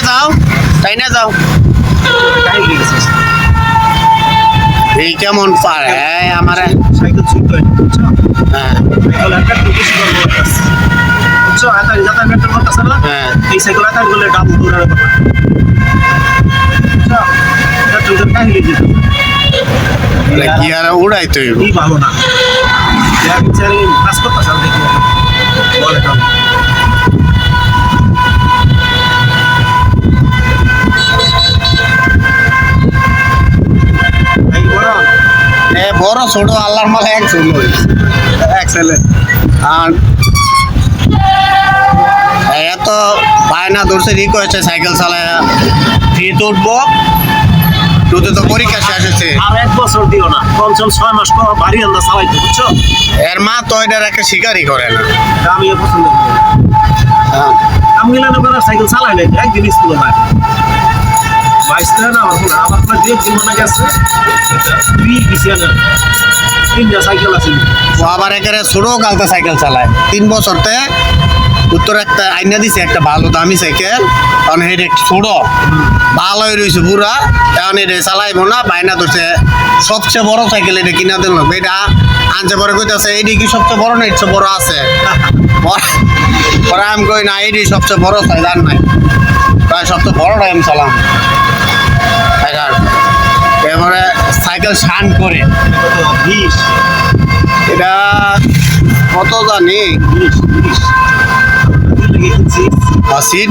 যাও এই কেমন পারে আমার সাইকেল ছুটতে হয় বুঝছো হ্যাঁ সাইকেল একটা বেশি করে বুঝছো আতা যাতা মেট্রো করতেছে না হ্যাঁ এই সাইকেল আতা বলে ডাবল দৌড়ানোর কথা বুঝছো মেট্রো তো কাহিনী যেত কি আর উড়াই তুই এই ভালো না যা বিচারে কাজ করতেছে আমি দেখি বলে তো এই বড় বড় ছোট আল্লাহর মালে এক ছেলে আর এত বায়না ধরছে রিক হয়েছে সাইকেল চালায় ফিট উঠবো তুই তো পরীক্ষা শেষ হয়েছে আর এক বছর দিও না পঞ্চম 6 মাস পর বাড়ি আন্দা চালাইতে বুঝছো এর মা তো এটার একটা শিকারই করে না আমি পছন্দ করি আমি গেলাম না সাইকেল চালাই নাই একদিন স্কুলে নাই বাইশটা না আমার আপনার যে জীবনে গেছে দুই বিছিয়ানা তিনটা সাইকেল আছে ও আবার একেবারে ছোট কালতে সাইকেল চালায় 3 বছরতে উত্তর একটা আইনা দিছে একটা ভালো দামি সাইকেল কারণ এটা ছোট ভালোই রয়েছে পুরা এখন এটা চালাইবো না বাইনা ধরছে সবচেয়ে বড় সাইকেল এটা কিনা দিল এটা আনছে পরে কইতেছে এইটি কি সবচেয়ে বড় না ইচ্ছে বড় আছে পরে আমি কই না এইটি সবচেয়ে বড় সাইকেল নাই প্রায় সবচেয়ে বড়টা আমি চালাম এবারে সাইকেল শান করে 20 এটা কত জানি 20 সিট